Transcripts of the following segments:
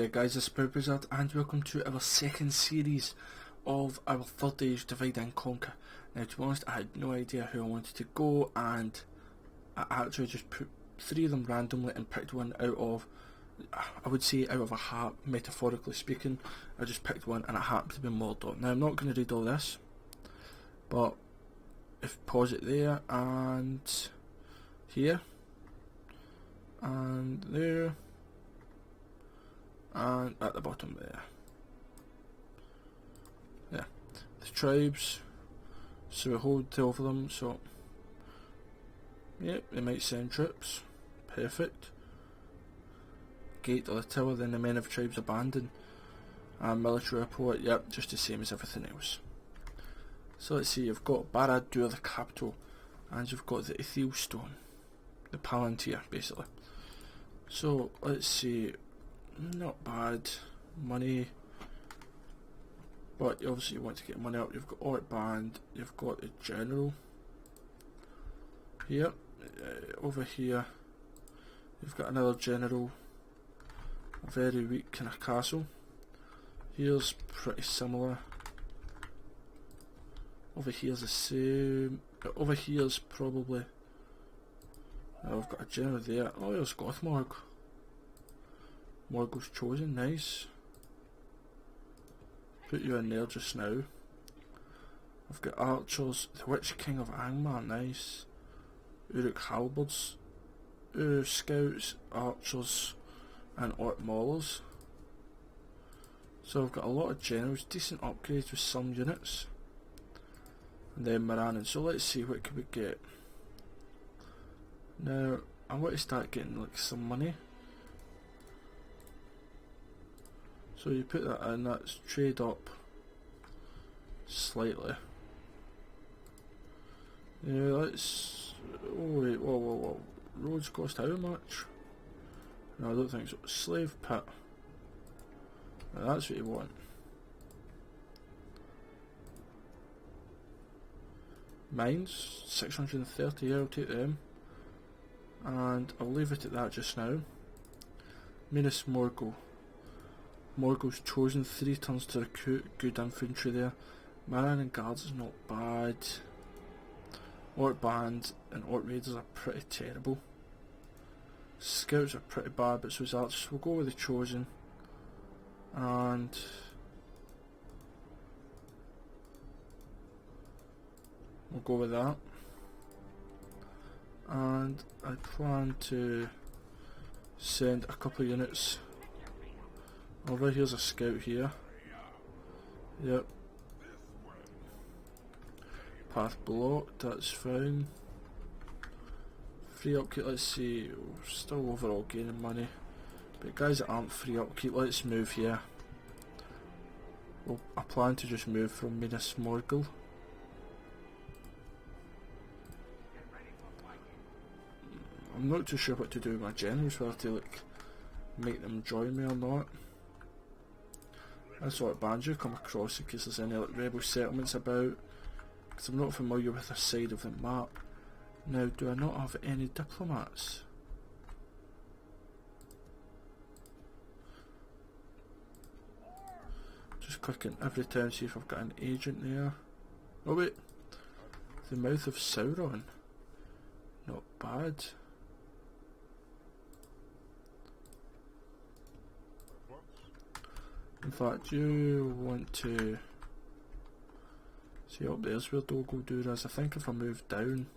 Hey guys, this is ProudPidgezard and welcome to our second series of our third age Divide and Conquer. Now to be honest, I had no idea who I wanted to go, and I actually just put three of them randomly and picked one out of, I would say out of a hat, metaphorically speaking. I just picked one and it happened to be Mordor. Now I'm not going to read all this, but if pause it there and here and there and at the bottom there. Yeah, the tribes, so we hold 12 of them, so yep, they might send troops, perfect. Gate of the tower, then the men of tribes abandoned, and military report, yep, just the same as everything else. So let's see, you've got Barad-dûr, the capital, and you've got the Ithil stone, the Palantir basically. So let's see, not bad money, but obviously you want to get money up. You've got Orc Band, you've got the general here, over here you've got another general, a very weak kind of castle. Here's pretty similar, over here's the same, over here's probably, I've got a general there. Oh, there's Gothmorg. Morgul's chosen, nice. Put you in there just now. I've got archers, the Witch King of Angmar, nice. Uruk halberds, scouts, archers, and orc maulers. So I've got a lot of generals, decent upgrades with some units. And then Morannon. So let's see, what can we get? Now I want to start getting like some money. So you put that in, that's trade up slightly. Yeah, let's, oh wait, whoa. Roads cost how much? No, I don't think so. Slave pit. Now that's what you want. Mines, 630, yeah, I'll take them. And I'll leave it at that just now. Minas Morgul. Morgul's chosen, 3 turns to recruit, good infantry there. Morannon and guards is not bad. Orc Band and Orc Raiders are pretty terrible. Scouts are pretty bad, but so is archers. We'll go with the chosen. And we'll go with that. And I plan to send a couple of units over. Here's a scout here. Yep. Path blocked, that's fine. Free upkeep, let's see, still overall gaining money. But guys that aren't free upkeep, let's move here. Well, I plan to just move from Minas Morgul. I'm not too sure what to do with my generals, whether to like make them join me or not. That's what banjo come across in case there's any like rebel settlements about, because I'm not familiar with this side of the map. Now, do I not have any diplomats? Just clicking every town, see if I've got an agent there. Oh wait, the Mouth of Sauron, not bad. In fact, you want to see up there's where Dol Guldur is. I think if I move down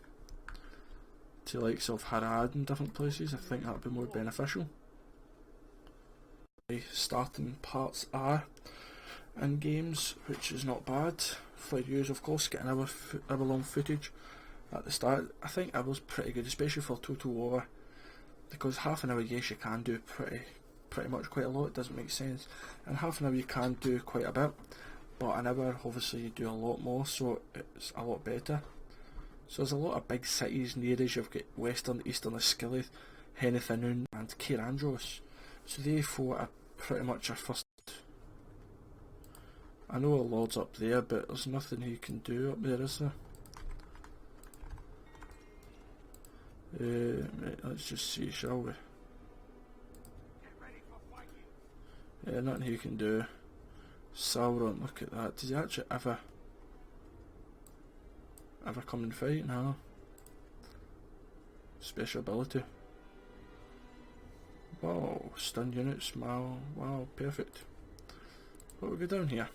to likes of Harad and different places, I think that would be more beneficial. The starting parts are in games, which is not bad for you, of course. Getting hour long footage at the start, I think that was pretty good, especially for Total War, because half an hour, yes, you can do pretty much quite a lot. It doesn't make sense. In half an hour you can do quite a bit, but an hour obviously you do a lot more, so it's a lot better. So there's a lot of big cities near us. You've got Western, Eastern Ascilith, Henithanun and Cairandros. So they four are pretty much our first. I know a lord's up there, but there's nothing he can do up there, is there? Right, let's just see, shall we? Yeah, nothing he can do. Sauron, look at that. Does he actually ever come and fight? No. Special ability. Wow, stun units, wow, perfect. What we go down here?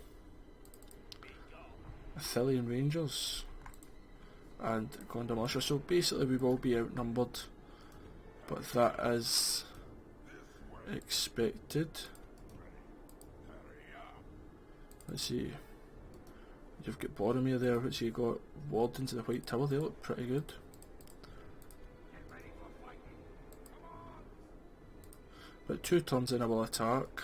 Athelian Rangers and Gondor Militia. So basically we will be outnumbered, but that is expected. Let's see. You've got Boromir there, which you got Wardens of the White Tower. They look pretty good. But 2 turns in I will attack.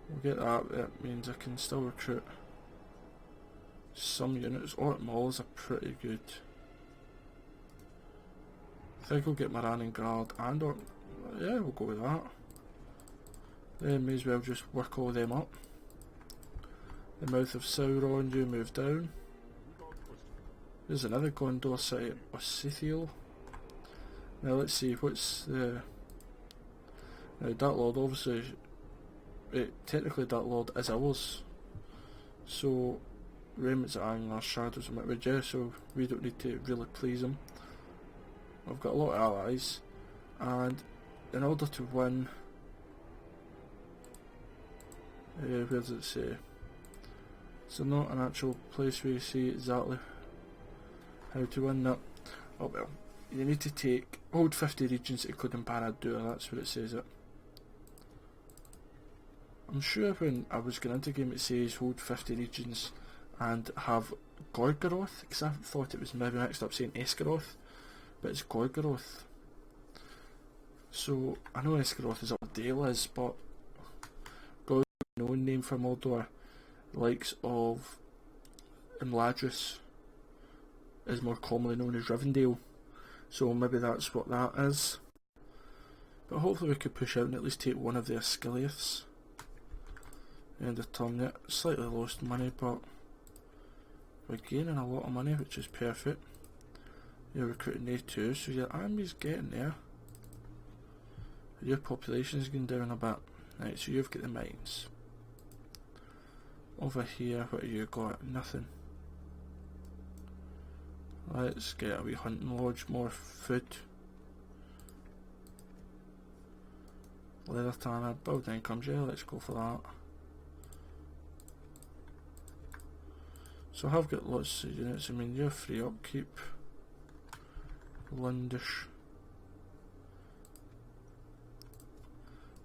We'll get that. That means I can still recruit some units. Orc Mauls are pretty good. I think I'll get Moran and Guard and Orc. Yeah, we'll go with that. Then may as well just work all them up. The Mouth of Sauron, you move down. There's another Gondor city, Osithiel. Now let's see, what's the... Now Dark Lord, obviously, technically Dark Lord is ours. So, Remnants of Angmar, Shadows of Mitridge, so we don't need to really please him. I've got a lot of allies, and in order to win... where does it say? So not an actual place where you see exactly how to win that. Oh well. You need to hold 50 regions including Barad-dûr, that's what it says it. I'm sure when I was going into the game it says hold 50 regions and have Gorgoroth, because I thought it was maybe mixed up saying Esgaroth, but it's Gorgoroth. So I know Esgaroth is what Dale is, but Gorgoroth is a known name for Mordor. The likes of Imladris is more commonly known as Rivendell. So maybe that's what that is. But hopefully we could push out and at least take one of the Asciliaths. End of turn yet. Slightly lost money, but we're gaining a lot of money, which is perfect. You're recruiting A2, so your army's getting there. Your population's going down a bit. Right, so you've got the mines. Over here, what have you got? Nothing. Let's get a wee hunting lodge, more food. Leather tanner, build incomes, yeah, let's go for that. So I have got lots of units, I mean you're free upkeep. Lundish.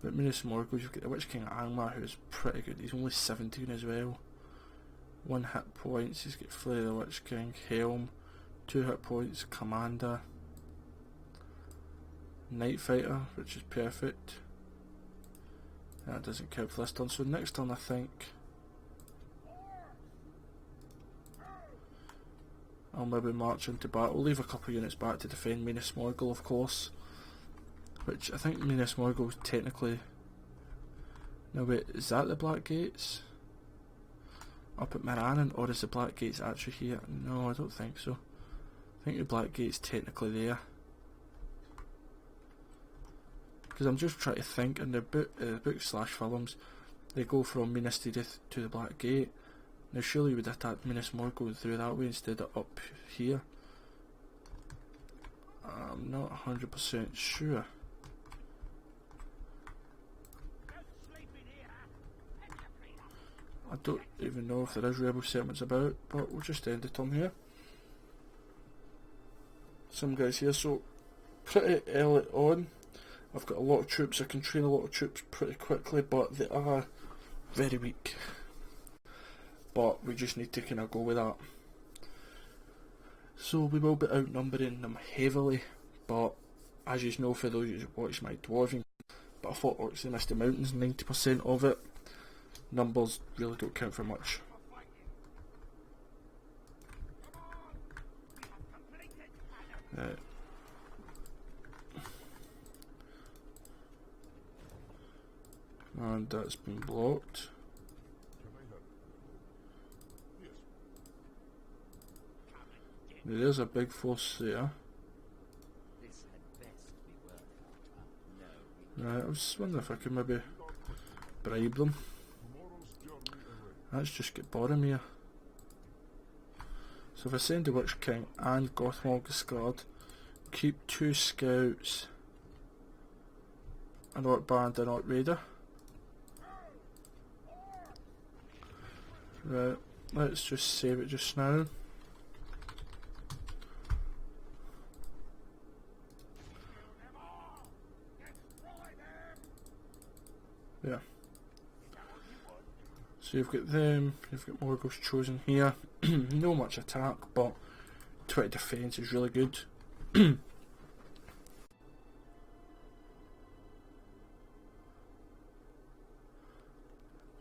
But Minas Morgul, you've got the Witch King Angmar, who's pretty good, he's only 17 as well. 1 hit points, he's got Flare of the Witch King, Helm. 2 hit points, Commander, Night Fighter, which is perfect. That doesn't count for this turn, so next turn I think I'll maybe march into battle. I'll leave a couple of units back to defend Minas Morgul, of course, which I think Minas Morgul is technically... Now wait, is that the Black Gates? Up at Morannon, or is the Black Gates actually here? No, I don't think so. I think the Black Gate's technically there. Because I'm just trying to think, in the book slash films, they go from Minas Tirith to the Black Gate. Now surely we would attack Minas Morgul through that way instead of up here. I'm not 100% sure. I don't even know if there is rebel settlements about, but we'll just end the turn here. Some guys here, so pretty early on I've got a lot of troops, I can train a lot of troops pretty quickly, but they are very weak. But we just need to kind of go with that. So we will be outnumbering them heavily, but as you know, for those who watch my dwarving, but I fought orcs in the Misty Mountains, 90% of it. Numbers really don't count for much. Right. And that's been blocked. There's a big force there. I was wondering if I could maybe bribe them. Let's just get Boromir. So if I send the Witch King and Gothmog keep 2 scouts, an Orc Band and an Orc Raider. Right, let's just save it just now. Yeah. So you've got them, you've got Morgoth's Chosen here. No much attack, but 20 defence is really good.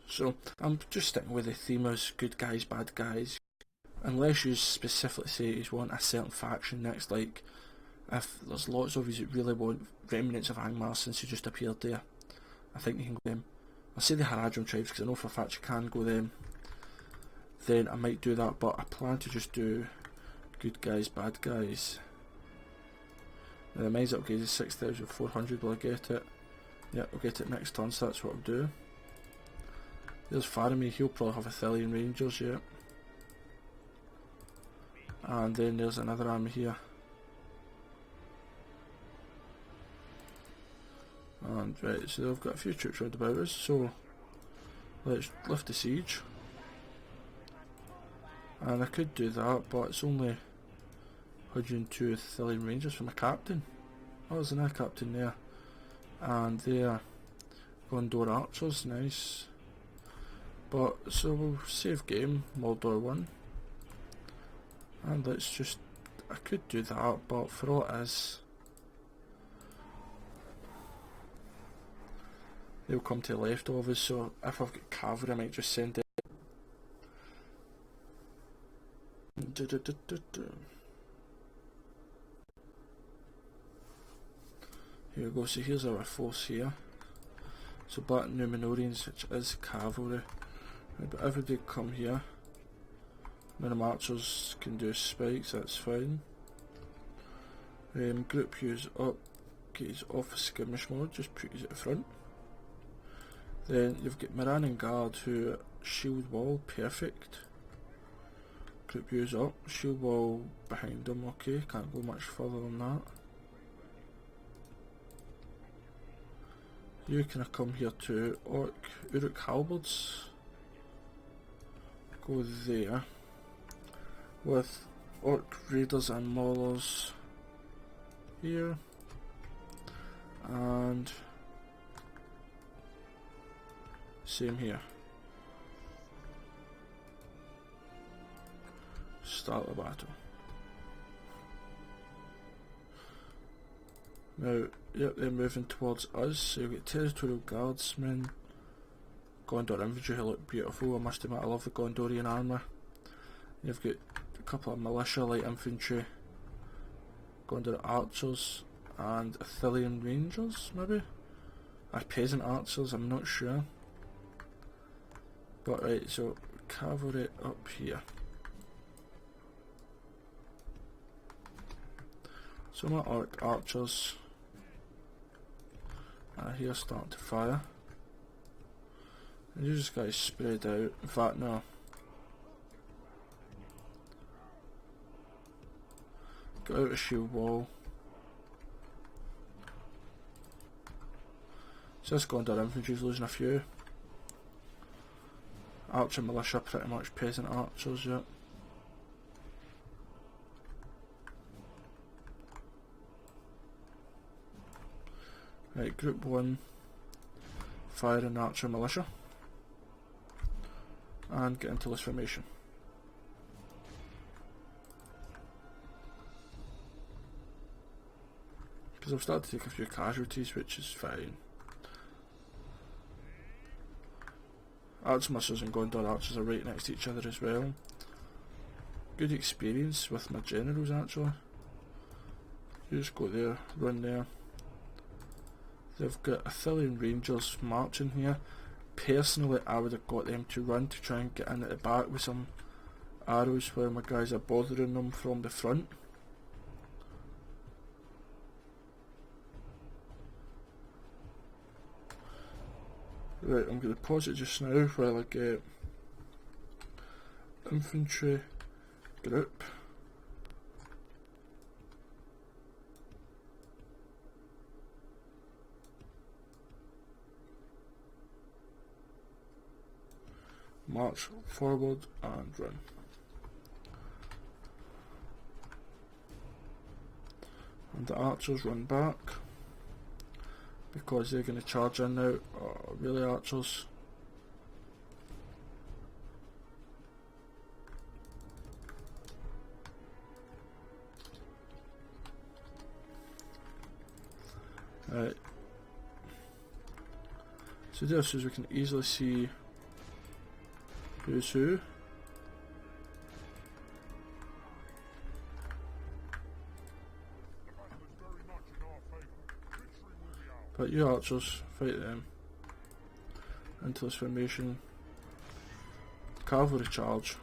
So I'm just sticking with the theme as good guys, bad guys. Unless you specifically say you want a certain faction next, like if there's lots of you that really want remnants of Angmar since you just appeared there, I think you can go them. I say the Haradrim tribes because I know for a fact you can go them. Then I might do that, but I plan to just do good guys, bad guys. Now the mine's upgraded 6,400, will I get it? Yeah, I'll get it next turn, so that's what I'll do. There's Faramir, he'll probably have Athelian Rangers, yeah. And then there's another army here. And right, so they've got a few troops round about us, so let's lift the siege. And I could do that, but it's only 102 Athelian Rangers for my captain. Oh, there's another captain there. And they're Gondor Archers, nice. But, so we'll save game, Mordor 1. And let's just, I could do that, but for all it is, they'll come to the left of us, so if I've got cavalry I might just send it. Here we go, so here's our force here. So Black Numenorians, which is cavalry. Right, but everybody come here. Minimum archers can do spikes, that's fine. Group use up, get his off skirmish mode, just put his at the front. Then you've got Moran and Guard who shield wall, perfect. Group use up, shield wall behind them, okay, can't go much further than that. You can come here to Uruk Halberds. Go there. With Orc Raiders and Maulers here. And same here. Start the battle. Now, yep, they're moving towards us, so you've got Territorial Guardsmen, Gondor Infantry who look beautiful, I must admit I love the Gondorian armour. You've got a couple of Militia, Light Infantry, Gondor Archers, and Athelian Rangers, maybe? Peasant Archers, I'm not sure. But right, so cavalry up here. So my Orc Archers are here starting to fire. And you just guys spread out. In fact, no. Get out a shield wall. So this Gondor Infantry's losing a few. Archer Militia pretty much peasant archers, yeah. Right, group 1, fire an Archer Militia, and get into this formation. Because I've started to take a few casualties, which is fine. Archer Militias and Gondor Archers are right next to each other as well. Good experience with my generals actually. You just go there, run there. They've got Athelian Rangers marching here. Personally, I would have got them to run to try and get in at the back with some arrows while my guys are bothering them from the front. Right, I'm going to pause it just now while I get infantry group. March forward and run. And the archers run back because they're going to charge in now. Oh, really, archers? Right. So this is we can easily see who's who. But you archers, fight them into this formation. Cavalry charge.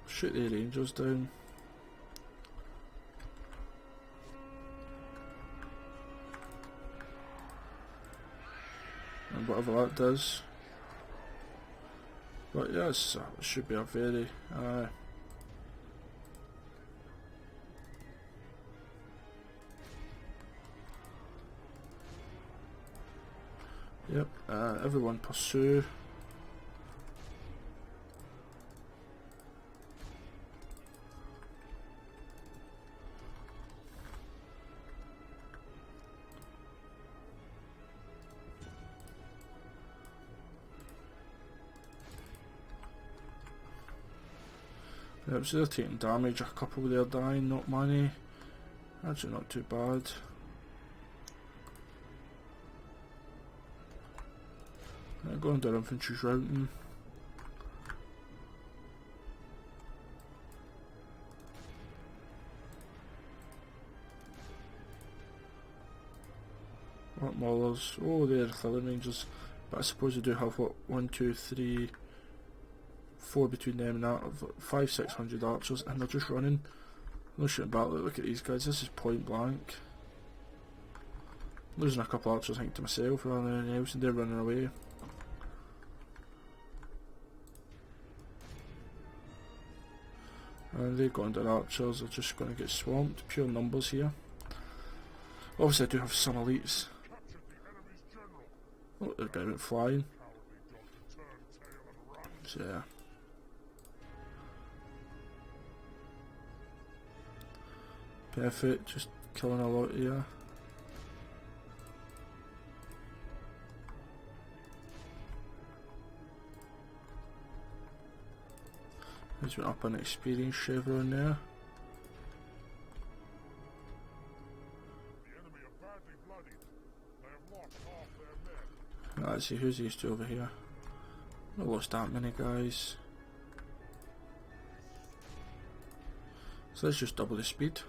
Shoot the rangers down. And whatever that does. But yes, it should be a very yep, everyone pursue. Yep, so they're taking damage, a couple there dying, not many. Actually not too bad. Going down infantry's routing. What maulers? Oh, they're artillery rangers. But I suppose they do have what, 1, 2, 3, 4 between them and that. 500-600 archers, and they're just running. No shooting back. Look at these guys. This is point blank. Losing a couple archers, I think, to myself rather than anything else, and they're running away. And they've gone down archers. They're just going to get swamped. Pure numbers here. Obviously, I do have some elites. Oh, the guy went flying. So yeah. Perfect, just killing a lot here. He's went up an experience chevron there. Right, let's see who's these two over here. Not lost that many guys. So let's just double the speed.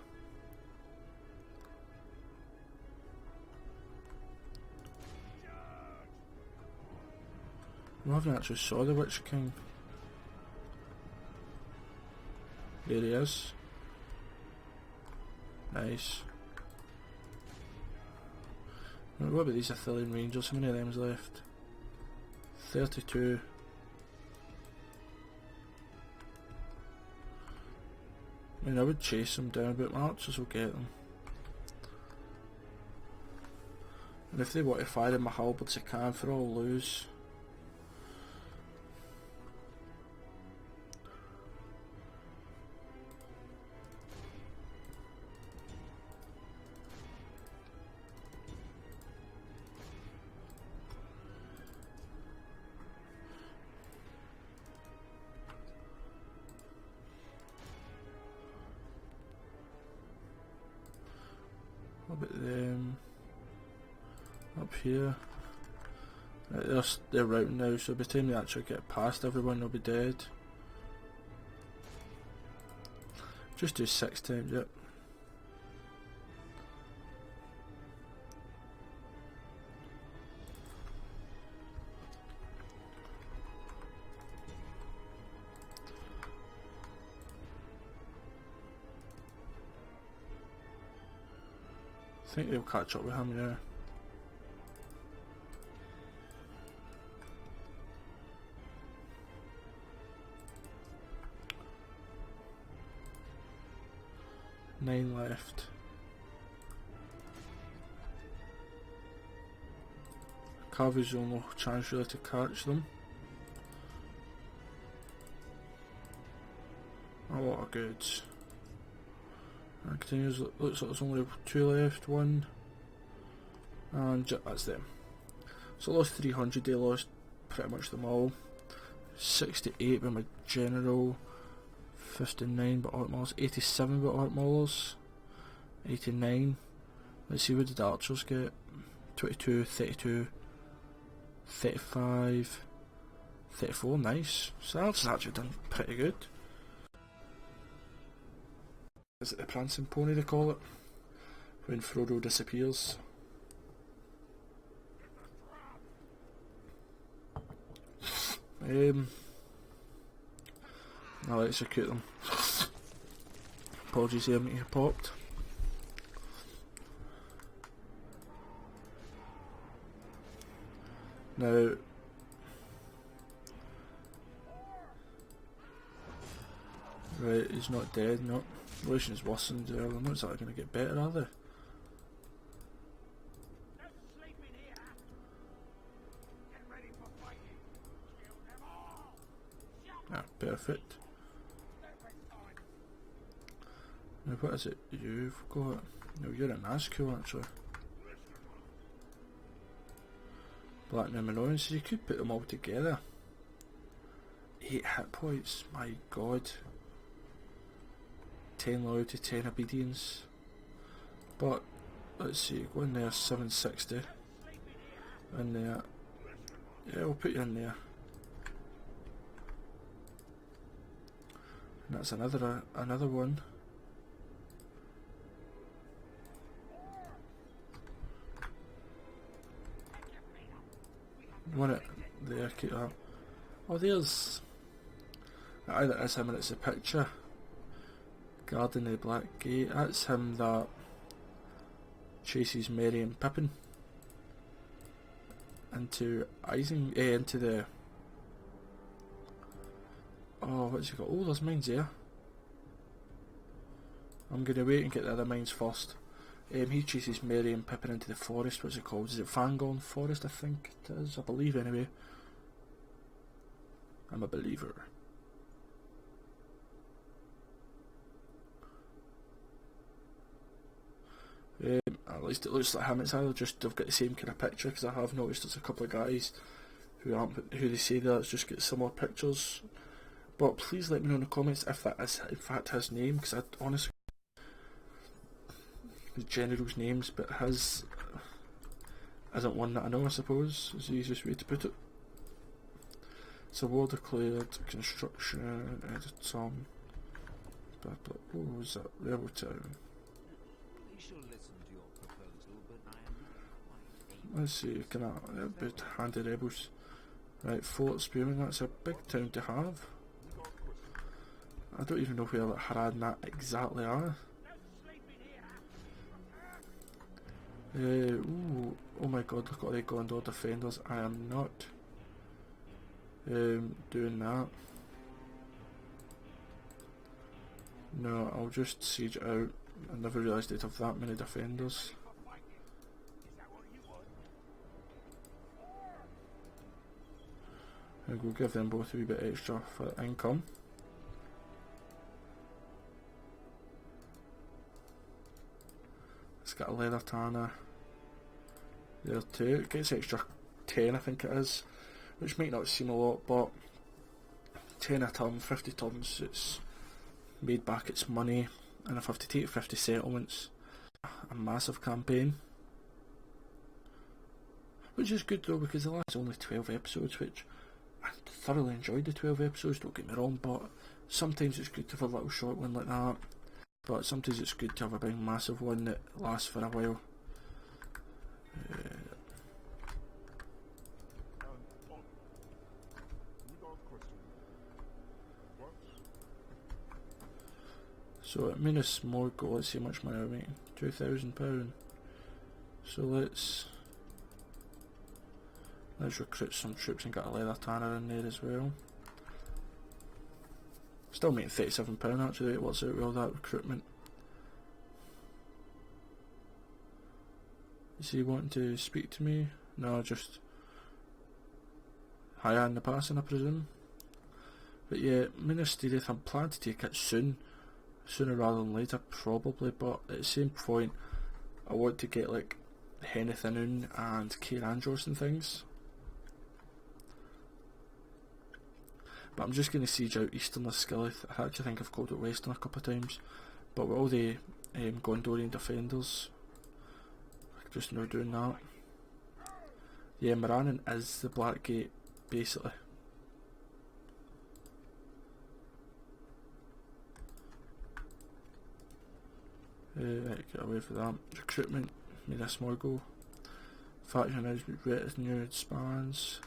I haven't actually saw the Witch King. There he is. Nice. Right, what about these Athelian Rangers? How many of them's left? 32. I mean, I would chase them down, but my archers will get them. And if they want to fire in my halberds, they can, for all lose. What about them? Up here. Right, they're routing now, so by the time they actually get past everyone, they'll be dead. Just do 6 times, yep. think they'll catch up with him, yeah. Nine left. Cavalry's the only chance really to catch them. A lot of goods. And continues, looks like there's only 2 left, 1. And that's them. So I lost 300, they lost pretty much them all. 68 with my general. 59 but art maulers, 87 but art maulers, 89. Let's see, what did the archers get? 22, 32, 35, 34, nice. So that's actually done pretty good. Is it the prancing pony they call it? When Frodo disappears. I'll execute them. Apologies here, me popped. Now, right, he's not dead, no. Relations worsened there, they're not exactly going to get better, are they? Ah, perfect. Now what is it you've got? No, you're an Nazgul actually. Black Numenorians, so you could put them all together. 8 hit points, my god. 10 loyalty, 10 obedience. But, let's see, go in there, 760. In there. Yeah, we'll put you in there. And that's another one. Want it there, keep that. Oh, there's either it's him and it's a picture. Guarding the Black Gate. That's him that chases Merry and Pippin into into the. Oh, what's he got? Oh, there's mines there. I'm gonna wait and get the other mines first. He chases Merry and Pippin into the forest. What's it called? Is it Fangorn Forest? I think it is. I believe anyway. I'm a believer. At least it looks like him. It's either just they've got the same kind of picture, because I have noticed there's a couple of guys who they say that it's just got similar pictures. But please let me know in the comments if that is in fact his name, because I honestly the general's names, but his isn't one that I know, I suppose, is the easiest way to put it. So war declared, construction, edit some, what was that, Rebel Town. Let's see, can I, a bit handy rebels. Right, Fort Spearman, that's a big town to have. I don't even know where Harad and that exactly are. Ooh, oh my god, look at all the Gondor defenders. I am not doing that. No, I'll just siege it out. I never realised they'd have that many defenders. We'll give them both a wee bit extra for income. It's got a leather tanner there too. It gets extra 10, I think it is, which might not seem a lot, but 10 a turn, 50 turns, it's made back its money, and if I have to take 50 settlements, a massive campaign. Which is good though, because the last only 12 episodes, which I thoroughly enjoyed the 12 episodes, don't get me wrong, but sometimes it's good to have a little short one like that. But sometimes it's good to have a big massive one that lasts for a while. So at Minas Morgul, let's see how much money I'm making. £2,000. So let's recruit some troops and get a leather tanner in there as well. Still making £37 actually, it works out with all that recruitment. Is he wanting to speak to me? No, just hi in the passing I presume. But yeah, Minas Tirith, I'm planning to take it soon, sooner rather than later probably, but at the same point I want to get like Henithanun and Cair Andros and things. But I'm just going to siege out Eastern Skilleth. I actually think I've called it Western a couple of times, but with all the Gondorian defenders, I'm just now doing that. Yeah, Morannon is the Black Gate basically. Right, get away from that. Recruitment, made a small go. Faction announcement, retinue expands.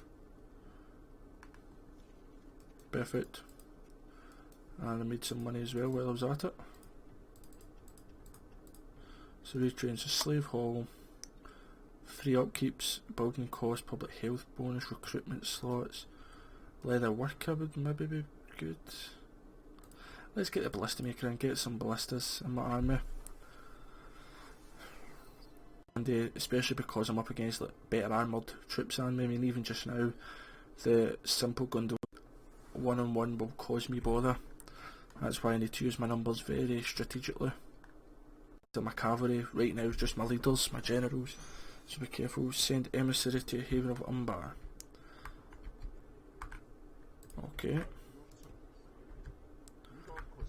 Perfect. And I made some money as well while I was at it. So retrains a slave hall, 3 upkeeps, building cost, public health bonus, recruitment slots, leather worker would maybe be good. Let's get the ballista maker and get some ballistas in my army. And especially because I'm up against like better armoured troops than me. I mean, even just now, the simple Gondor one-on-one will cause me bother. That's why I need to use my numbers very strategically. So my cavalry right now is just my leaders, my generals. So be careful. Send emissary to Haven of Umbar. Okay.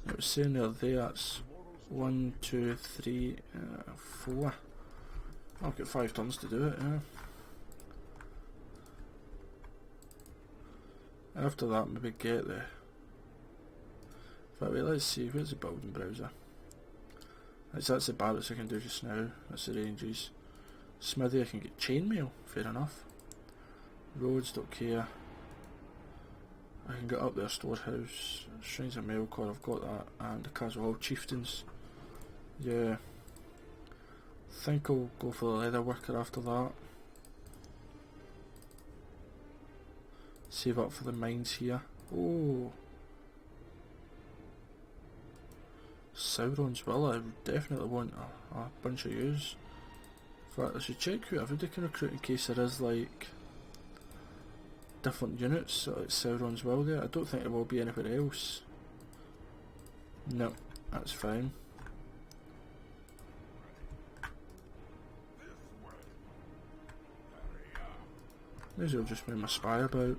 I was saying the other day that's 1, 2, 3, 4. I'll get 5 turns to do it, yeah. After that, maybe get the. But wait, let's see. Where's the building browser? That's the barracks I can do just now. That's the ranges. Smithy, I can get chainmail. Fair enough. Roads, don't care. I can get up there. Storehouse, Shrines of Melkor. I've got that, and the Castle Hall Chieftains. Yeah. Think I'll go for the leather worker after that. Save up for the mines here. Oh, Sauron's Will. I definitely want a bunch of use. In fact, I should check who everybody can recruit in case there is like different units. So like Sauron's Will there. I don't think there will be anywhere else. No, that's fine. May as well just move my spy about.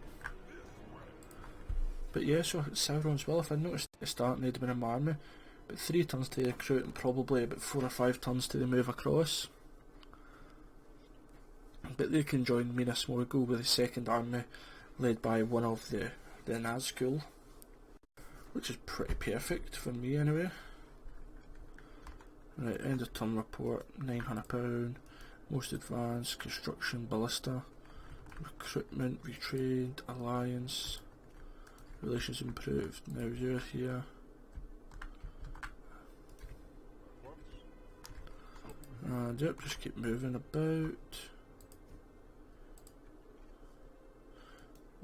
But yeah, so Sauron's Will, if I noticed at the start, they'd been in my army, but 3 turns to recruit and probably about 4 or 5 turns to move across. But they can join Minas Morgul with the 2nd army, led by one of the Nazgul, which is pretty perfect for me anyway. Right, end of turn report, £900, most advanced, construction, ballista, recruitment, retrained, alliance. Relations improved. Now you're here. And yep, just keep moving about.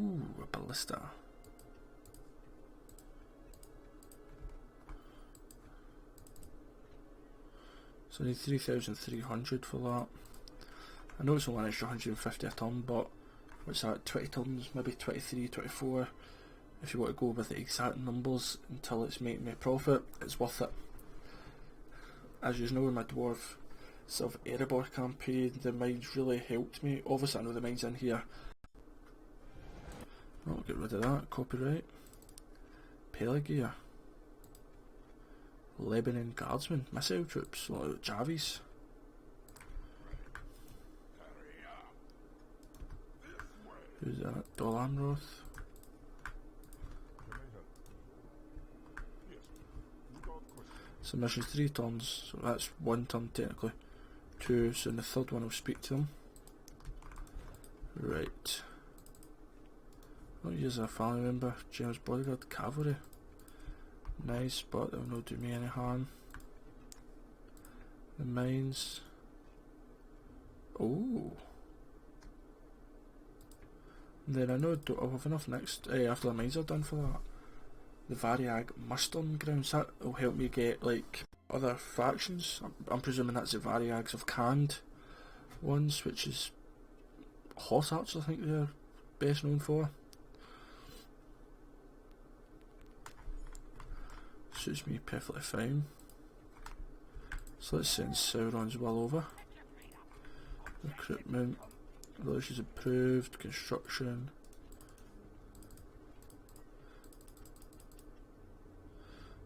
Ooh, a ballista. So I need 3,300 for that. I know it's only an extra 150 a turn, but what's that, 20 turns, maybe 23, 24. If you want to go with the exact numbers until it's making me a profit, it's worth it. As you know, in my dwarf sort of Erebor campaign, the mines really helped me. Obviously I know the mines in here. I'll get rid of that, copyright. Pelagia. Lebanon Guardsmen, missile troops, like Javis. Who's that? Dol Amroth. Submission's 3 turns, so that's 1 turn technically. 2, so in the 3rd one I'll speak to them. Right. I'll use a family member, James Bodyguard, Cavalry. Nice, but they'll not do me any harm. The mines. Oh. Then I know I'll have enough next after the mines are done for that. The Variag mustering grounds, that will help me get like other factions. I'm presuming that's the Variags of canned ones, which is horse archers I think they're best known for. Suits me perfectly fine. So let's send Sauron's well over. Recruitment, relations improved, construction.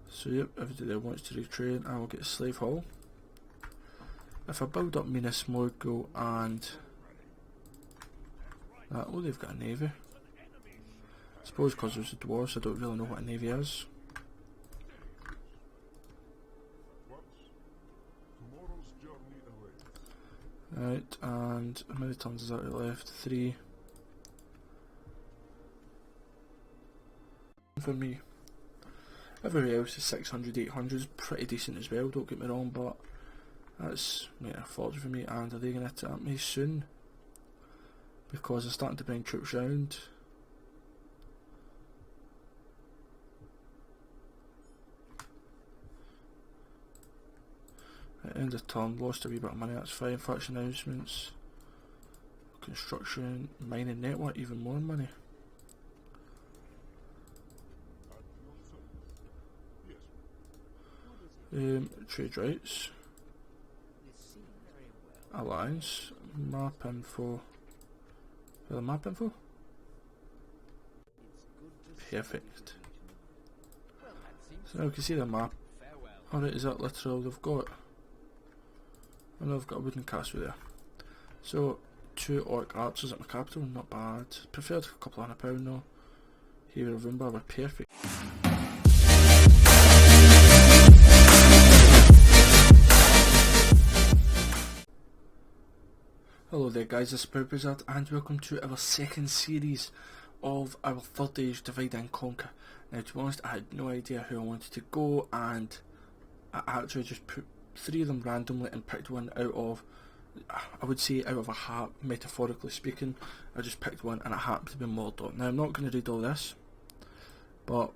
So yep, everybody there wants to retrain, I will get a slave hall. If I build up Minas Morgul and that, oh they've got a navy. I suppose because there's a dwarves I don't really know what a navy is. Right, and how many tons is that left? 3. For me. Everywhere else is 600, 800 is pretty decent as well, don't get me wrong, but that's a fortune for me. And are they going to attack me soon? Because they're starting to bring troops round. At end of turn, lost a wee bit of money, that's fine. Faction announcements, construction, mining network, even more money. Trade rights, alliance, map info. The map info? Perfect. So now we can see the map. Alright, is that literal? They've got. I know I've got a wooden castle there. So 2 orc archers at my capital, not bad. Preferred a couple £100 though. Here in Roomba were perfect. Hello there guys, this is ProudPidgezard and welcome to our second series of our Third Age Divide and Conquer. Now to be honest, I had no idea who I wanted to go, and I actually just put 3 of them randomly and picked one out of, I would say out of a hat, metaphorically speaking. I just picked one and it happened to be Mordor. Now I'm not going to read all this, but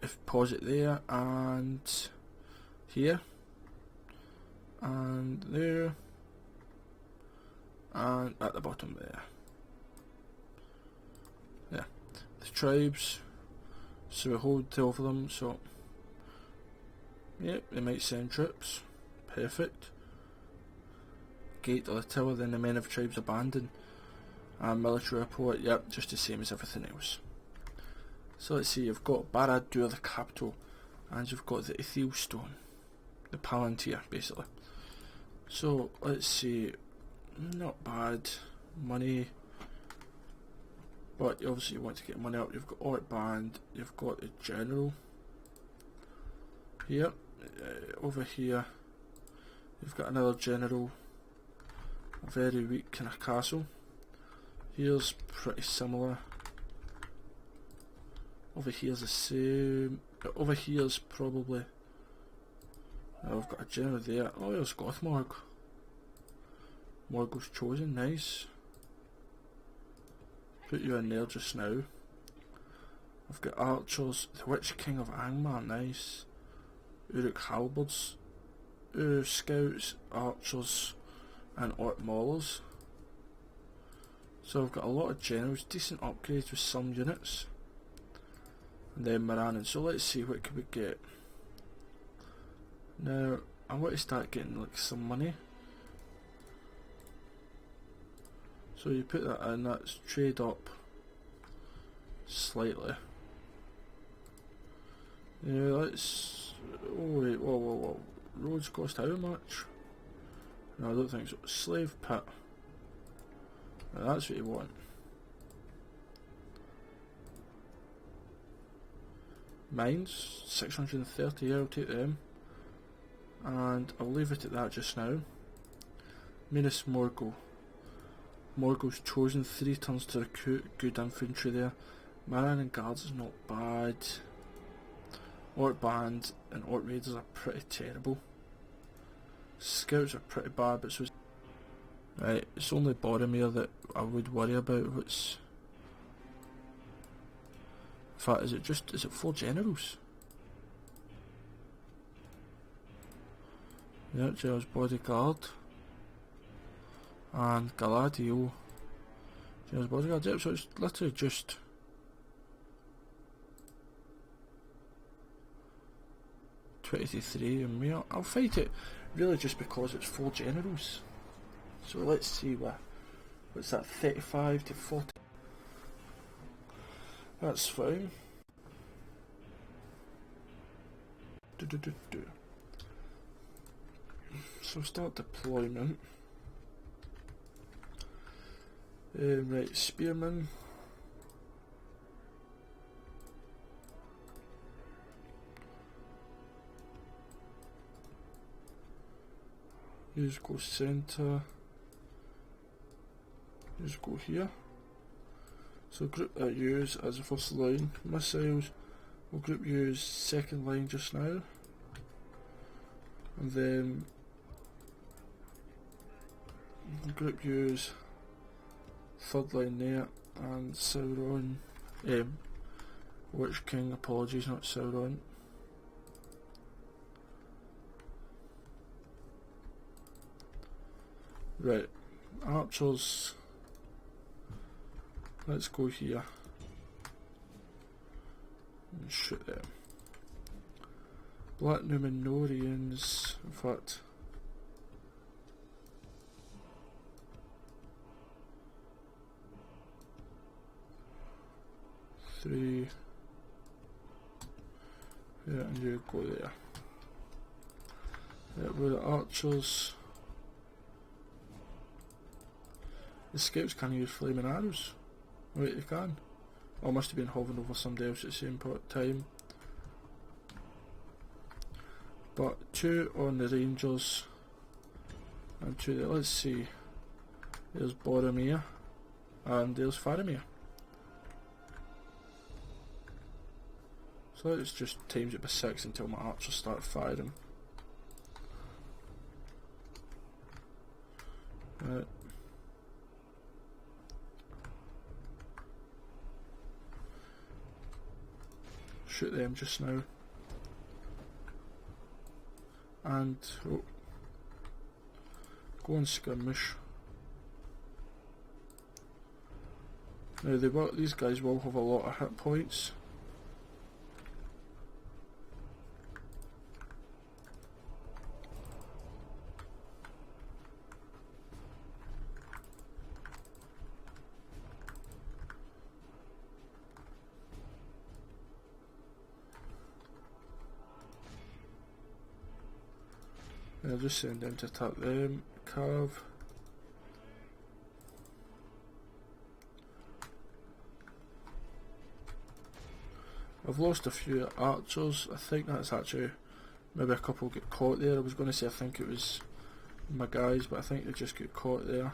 if pause it there and here and there and at the bottom there. Yeah, the tribes, so we hold 2 of them, so yep, they might send troops, perfect. Gate of the tower, then the men of tribes abandoned, and military report, yep, just the same as everything else. So let's see, you've got Barad-dûr, the capital, and you've got the Ithil stone, the Palantir basically. So let's see, not bad money, but obviously you want to get money up. You've got Orc Band, you've got the General here, over here you've got another General, a very weak kind of castle. Here's pretty similar, over here's the same, but over here's probably, I've got a General there. Oh, there's Gothmorg. Morgul's chosen, nice. Put you in there just now. I've got archers, the Witch King of Angmar, nice. Uruk halberds, scouts, archers, and orc maulers. So I've got a lot of generals, decent upgrades with some units. And then Morannon. So let's see, what can we get? Now I want to start getting like some money. So you put that in, that's trade up slightly. Yeah, let's, oh wait, whoa. Roads cost how much? No, I don't think so. Slave pit. Now that's what you want. Mines, 630, yeah, I'll take them. And I'll leave it at that just now. Minas Morgul. Morgul's chosen, 3 turns to recruit, good infantry there. Morannon Guards is not bad. Orc Band and Orc Raiders are pretty terrible. Scouts are pretty bad, but so Right, it's only Boromir that I would worry about. What's... In fact, is it 4 generals? Yeah, General's Bodyguard. And Galadriel. General's Bodyguard, yep, so it's literally just... $23 and more. I'll fight it really just because it's 4 generals. So let's see what's that, 35 to 40. That's fine. So start deployment. Right, Spearman. Use go centre. Use go here. So group that use as a first line. Missiles. We'll group use second line just now. And then group use third line there. And Sauron. Witch King, apologies, not Sauron. Right, archers, let's go here and shoot them. Black Numenorians, in fact, three, yeah, and you go there. Yeah, we're the archers. The scouts can't use flaming arrows. Wait, they can. Oh, must have been hovering over somebody else at the same time. But 2 on the Rangers and 2 there. Let's see. There's Boromir and there's Faramir. So let's just times it by 6 until my archers start firing. Right. Shoot them just now. And go and skirmish. Now these guys will have a lot of hit points. I'll just send them to attack them. Carve. I've lost a few archers. I think that's actually maybe a couple get caught there. I was going to say I think it was my guys, but I think they just get caught there.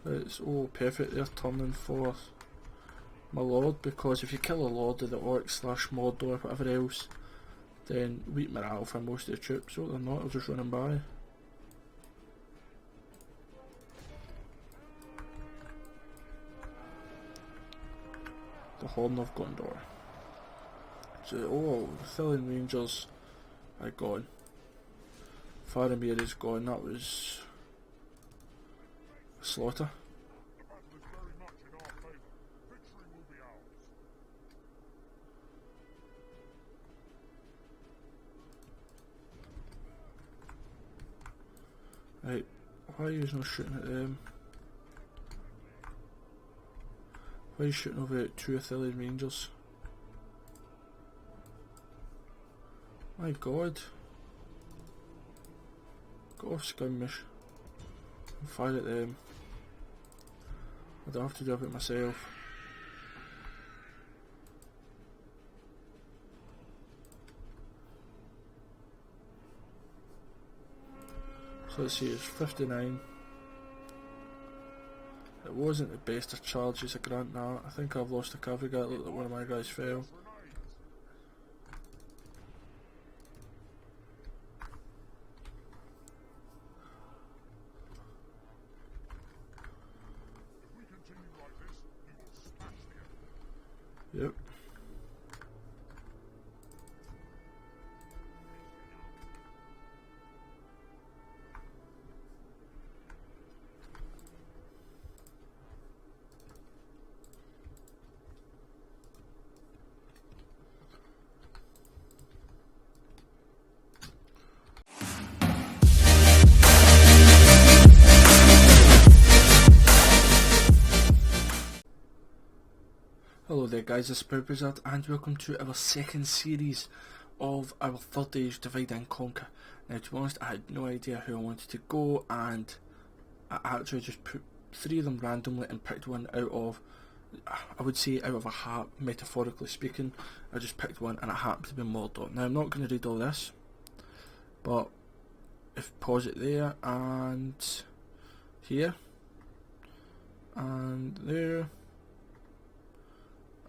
It's perfect. They're turning for my lord, because if you kill a lord of the orcs / Mordor, whatever else, then weak morale for most of the troops. So they're not, they're just running by. The Horn of Gondor. So, the Thillian Rangers are gone. Faramir is gone. That was a slaughter. Right, why are you not shooting at them? Why are you shooting over at 2 Thillian Rangers? My god. Go off skirmish and fire at them. I don't have to do it myself. So let's see, it's 59. It wasn't the best of charges, I grant that. I think I've lost a cavalry guy. It looked like one of my guys fell. Hello there guys, this is ProudPidgezard and welcome to our second series of our Third Age Divide and Conquer. Now to be honest, I had no idea who I wanted to go, and I actually just put 3 of them randomly and picked one out of, I would say out of a hat, metaphorically speaking. I just picked one and it happened to be Mordor. Now I'm not going to read all this, but if pause it there and here and there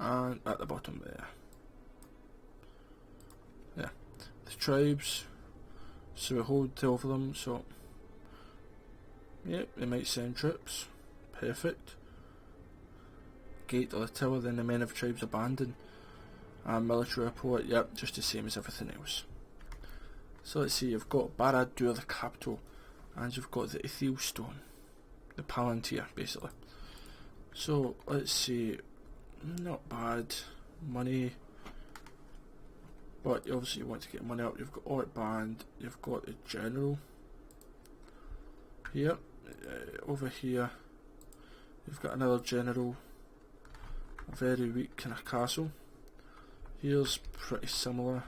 and at the bottom there. Yeah, the tribes, so we hold 12 of them, so yep, they might send troops, perfect. Gate of the tower, then the men of tribes abandoned, and military report, yep, just the same as everything else. So let's see, you've got Barad-dûr, the capital, and you've got the Ithil stone, the Palantir basically. So let's see, not bad money, but obviously you want to get money up. You've got Orc Band, you've got the general here, over here you've got another general, a very weak kind of castle. Here's pretty similar,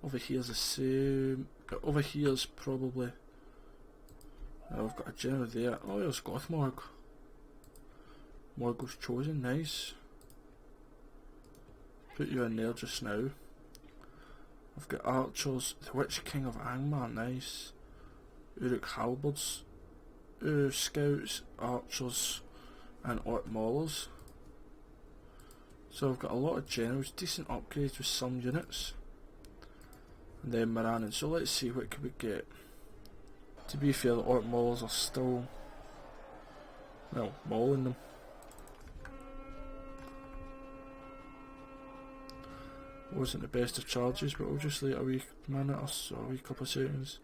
over here's the same, but over here's probably, I've got a general there. Oh, there's Gothmorg. Morgul's chosen, nice. Put you in there just now. I've got archers, the Witch King of Angmar, nice. Uruk halberds, scouts, archers, and orc maulers. So I've got a lot of generals, decent upgrades with some units. And then Morannon. So let's see, what can we get? To be fair, the orc maulers are still, well, mauling them. Wasn't the best of charges, but we'll just wait a wee minute or so, a wee couple of seconds.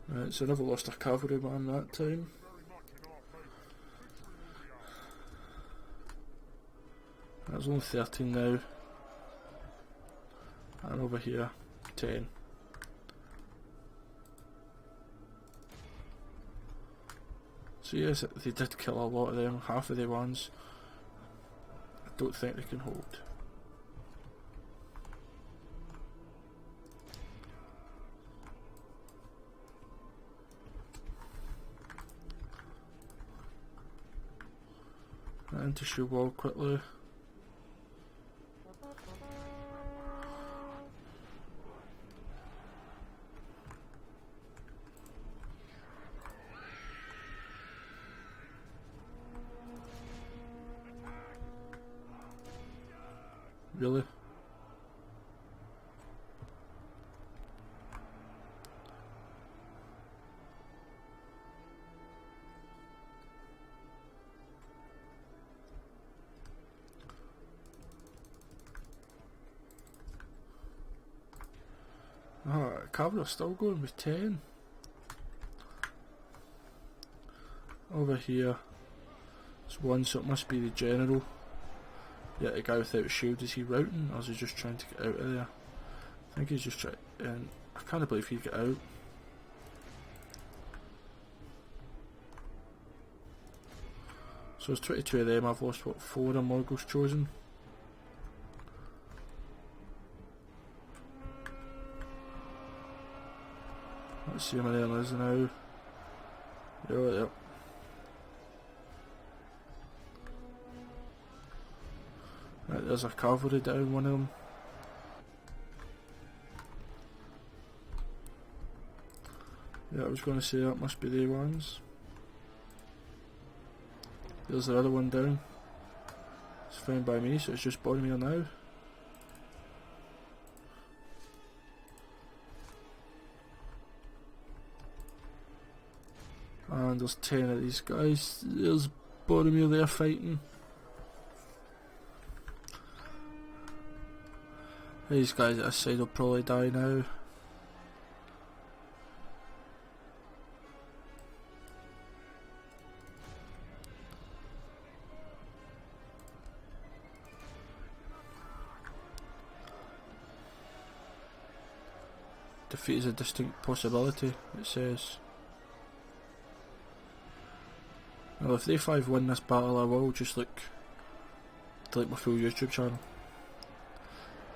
Right, so I never lost a cavalryman that time. That's only 13 now. And over here, 10. So yes, they did kill a lot of them, half of the ones I don't think they can hold. Into shoe wall quickly. Really? Cavalry are still going with 10. Over here, there's one, so it must be the general. Yeah, the guy without a shield, is he routing, or is he just trying to get out of there? I think he's just trying, and I can't believe he'd get out. So there's 22 of them, I've lost what, 4 of Morgul's chosen. Let's see how many there is now. Yep. Right, there's a cavalry down, one of them. Yeah, I was going to say that must be the ones. There's the other one down. It's fine by me, so it's just Boromir now. And there's 10 of these guys. There's Boromir there fighting. These guys at this side will probably die now. defeat is a distinct possibility, it says. Well, if they 5 win this battle, I will just delete my full YouTube channel.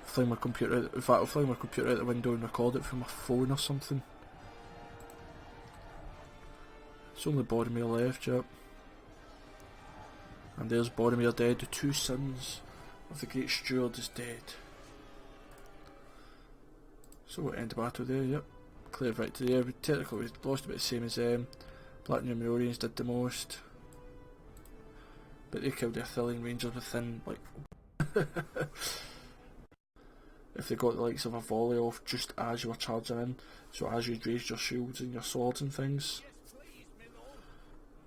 Fling my computer out, in fact I'll fling my computer out the window and record it from my phone or something. It's only Boromir left, yep. And there's Boromir dead, the 2 sons of the Great Steward is dead. So we'll end the battle there, yep. Clear victory there. Technically we lost about the same as them. Black Numerians did the most. But they killed the Arthurian Rangers within, like... if they got the likes of a volley off just as you were charging in, so as you raised your shields and your swords and things.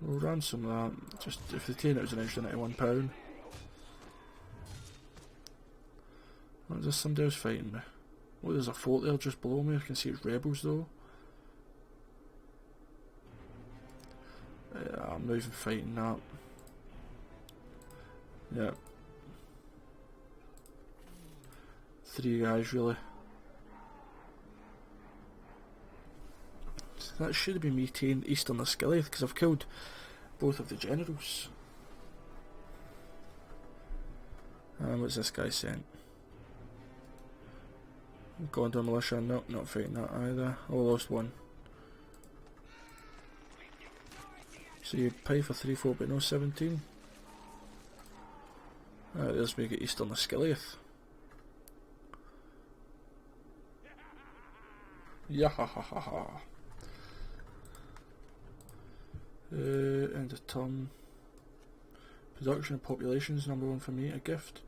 We'll ransom that. Just if they take it was an extra £91. Oh, there's somebody else fighting me. Oh, there's a fort there just below me. I can see it's rebels though. I'm not even fighting that. Yeah. 3 guys really. So that should have been me taking east on the Skilly because I've killed both of the generals. What's this guy saying? Gondor militia, nope, not fighting that either. Oh, lost one. So you pay for 3 4 but no 17. Alright, there's me get east on the Skilliath. Yahahaha. End of turn. Production and population is number 1 for me. A gift.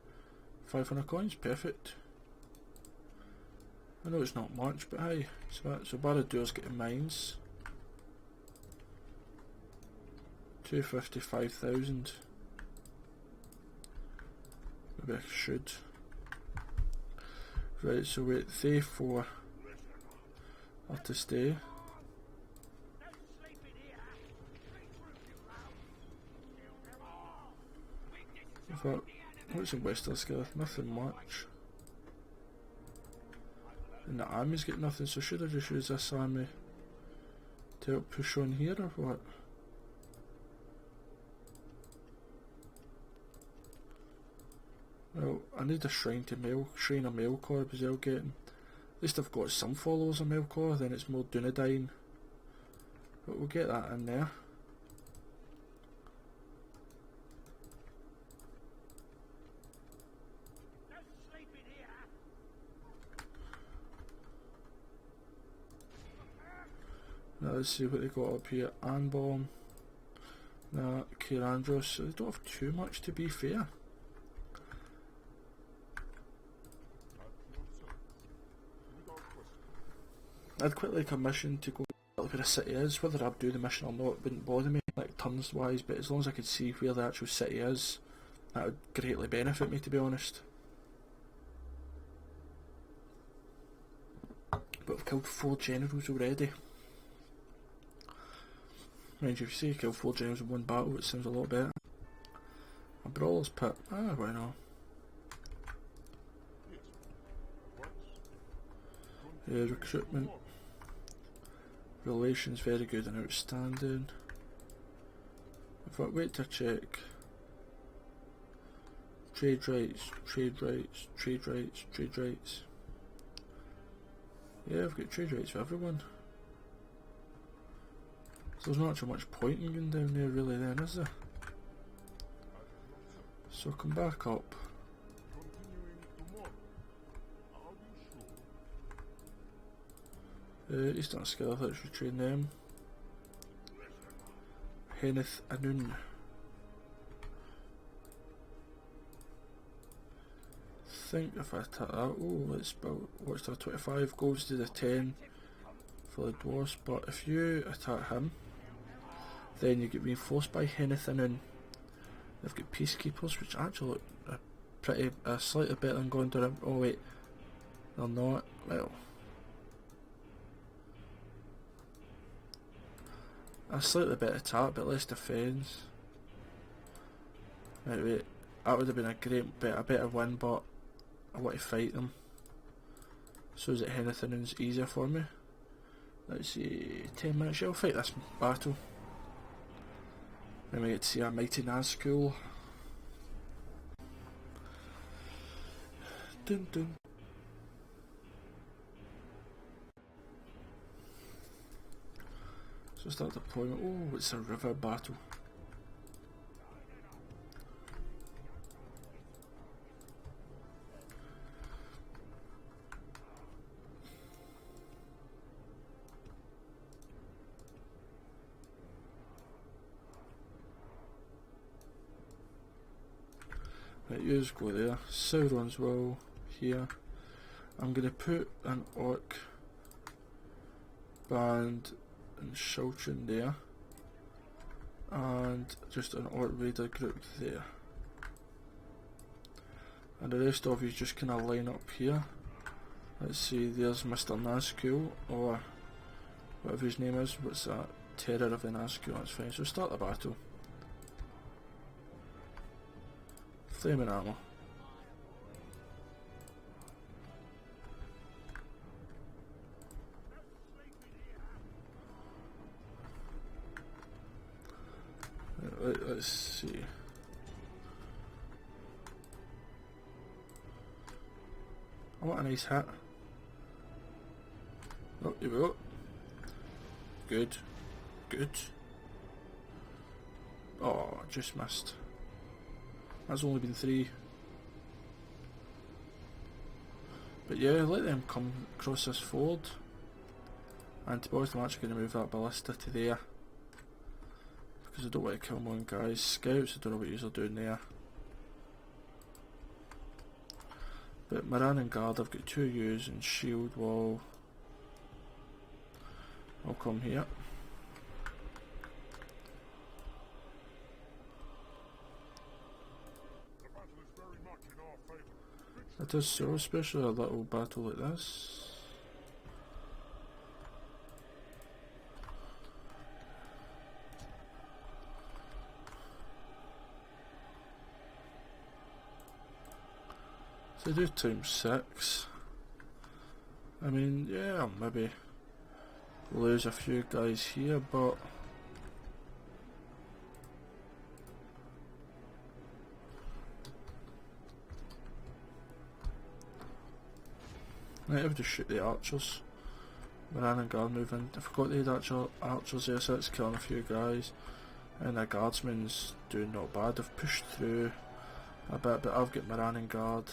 500 coins, perfect. I know it's not much, but hey, so Barad-dûr's getting mines. 255,000. Maybe I should. Right, so wait, they 4 are to stay. But what's in Western Skillet? Nothing much. And the army's got nothing, so should I just use this army to help push on here or what? Well, I need a shrine to shrine of Melkor as well getting. At least I've got some followers of Melkor, then it's more Dunedain. But we'll get that in there. Now let's see what they got up here. Anbom. Nah, Kirandros. So they don't have too much to be fair. I'd quite like a mission to go where a city is. Whether I'd do the mission or not wouldn't bother me, like turns wise, but as long as I could see where the actual city is, that would greatly benefit me, to be honest. But I've killed 4 generals already. Mind you, if you say you kill 4 generals in one battle, it sounds a lot better. A brawler's pit, why not? Recruitment. Relations very good and outstanding. If I wait to check. Trade rights, trade rights, trade rights, trade rights. Yeah, I've got trade rights for everyone. So there's not too much point in going down there really then, is there? So come back up. Eastern Skillet, let's retrain them. Henneth Anun. Think if I attack that, oh let's build, what's the 25, goes to the 10 for the dwarves, but if you attack him, then you get reinforced by Henneth Anun. They've got peacekeepers, which actually look slightly better than going down. Oh wait, they're not, well. A slightly better attack, but less defence. Right, wait, that would have been a better win, but I want to fight them. So is it Henneth Anun's easier for me? Let's see, 10 minutes, I'll fight this battle. Then we get to see a mighty Nazgul. Dun dun. So start deployment. Oh, it's a river battle. Right, yours go there. Sauron's will here. I'm going to put an orc band and Shulchin there, and just an orc raider group there, and the rest of you just kind of line up here. Let's see, there's Mr. Nazgul, or whatever his name is. What's that? Terror of the Nazgul. That's fine. So start the battle. Flaming armor. Let's see. I want a nice hat. Oh, here we go. Good. Good. Oh, just missed. That's only been 3. But yeah, let them come across this ford. And to be honest, I'm actually going to move that ballista to there, because I don't want to kill my own guys. Scouts, I don't know what you're doing there. But Moran and Guard, I've got 2 U's and shield wall. I'll come here. It is so, especially a little battle like this. So do ×6. I mean, yeah, I'll maybe lose a few guys here, but I have to shoot the archers. Moran and Guard moving. I forgot they had archers there, so it's killing a few guys. And the guardsman's doing not bad. They've pushed through a bit, but I've got Moran and Guard.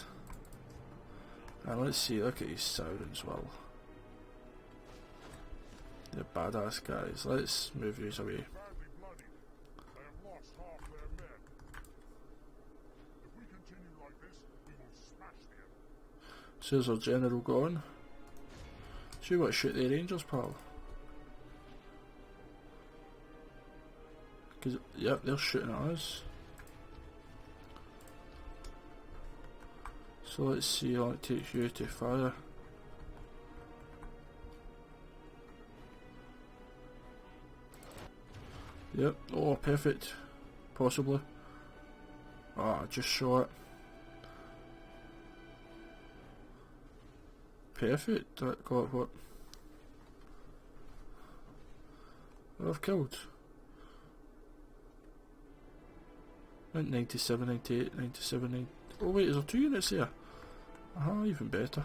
And let's see, look at these Sauron's will. They're badass guys. Let's move these away. So there's our general gone. So you want to shoot the Rangers, pal? Because, yep, they're shooting at us. So let's see how it takes you to fire. Yep, oh perfect. Possibly. Ah, just shot. Perfect, that got what? I've killed. 97, 98, 97, 90. Oh wait, is there 2 units there? Aha, even better.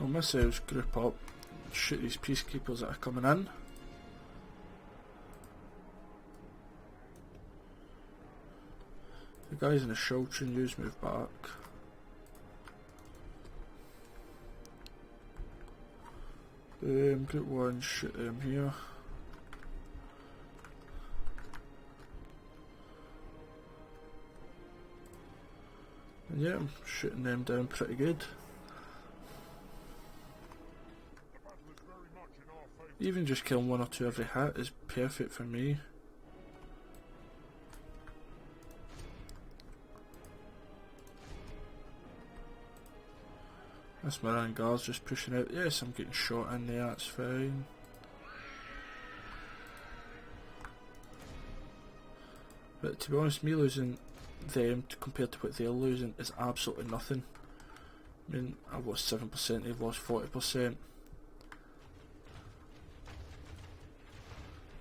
I'll missiles group up, shoot these peacekeepers that are coming in. The guys in the Shulchin use move back. Group 1, shoot them here. And yeah, I'm shooting them down pretty good. Even just killing 1 or 2 every hit is perfect for me. This Moran Guard's just pushing out. Yes, I'm getting shot in there, that's fine. But to be honest, me losing them compared to what they're losing is absolutely nothing. I mean, I've lost 7%, they've lost 40%.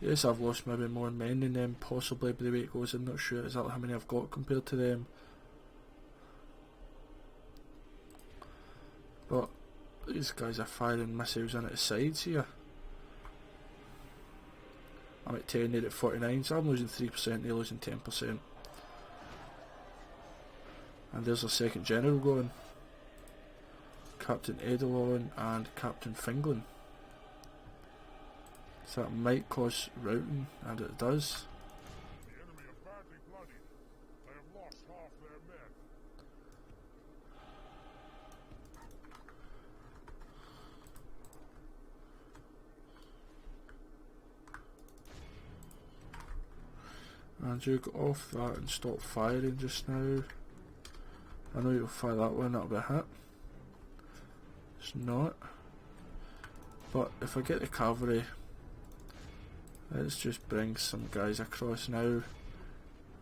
Yes, I've lost maybe more men than them, possibly, by the way it goes. I'm not sure exactly how many I've got compared to them. But these guys are firing missiles in at the sides here. I'm at 10, they're at 49, so I'm losing 3%, they're losing 10%. And there's a second general going. Captain Edelon and Captain Finglin. So that might cause routing, and it does. The enemy are badly bloodied. They have lost half their men. And you get off that and stop firing just now. I know you'll fire that one, that'll be a hit. It's not. But if I get the cavalry, let's just bring some guys across now.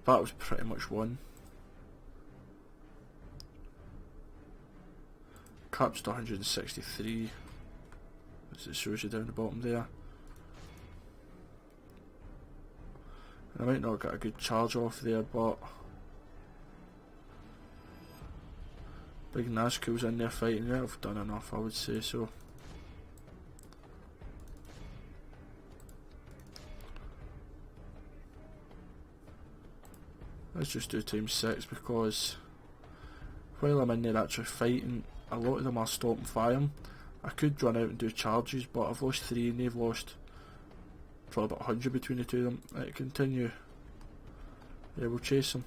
That was pretty much won. Caps to 163. As it shows you down the bottom there. I might not get a good charge off there, but Big Nazgul's in there fighting. Yeah, I've done enough, I would say so. Let's just do times 6 because while I'm in there actually fighting, a lot of them are stopping firing. I could run out and do charges, but I've lost 3 and they've lost probably about 100 between the two of them. Let's continue. Yeah, we'll chase them.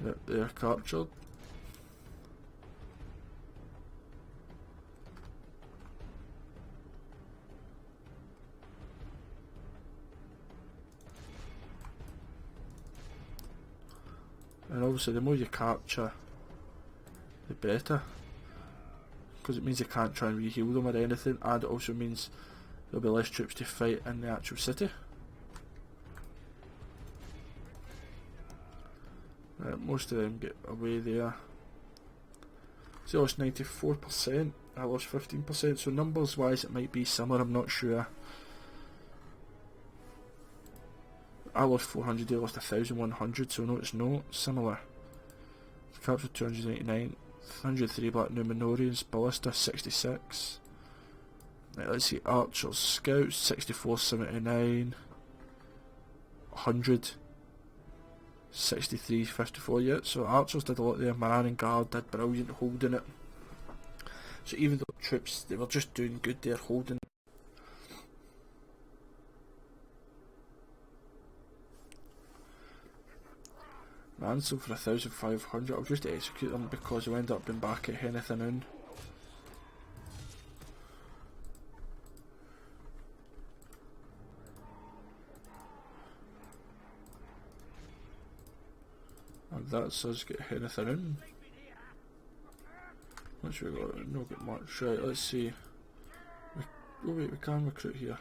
Yep, they're captured. And obviously the more you capture, the better, because it means you can't try and re-heal them or anything, and it also means there'll be less troops to fight in the actual city. Most of them get away there. So I lost 94%, I lost 15%, so numbers wise it might be similar, I'm not sure. I lost 400, they lost 1,100, so no, it's not similar. Captured 289, 103 Black Numenorians, Ballista 66. Right, let's see, Archers, Scouts 6479, 100, 63, 54, yeah, so Archers did a lot there, Moran and Guard did brilliant holding it. So even though troops, they were just doing good there holding. Man, so for 1,500, I'll just execute them because we end up being back at Henethanoon. And that's us get Henethanoon. Which we got, no get much. Right, let's see. Oh wait, we can recruit here.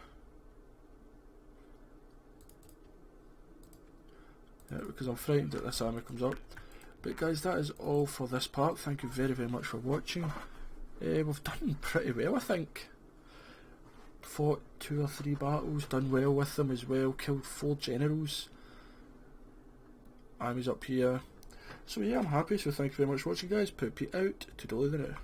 Yeah, because I'm frightened that this army comes up. But guys, that is all for this part. Thank you very, very much for watching. We've done pretty well, I think. Fought 2 or 3 battles, done well with them as well, killed 4 generals. Army's up here. So yeah, I'm happy, so thank you very much for watching guys. ProudPidgezard out, toodaloo the now.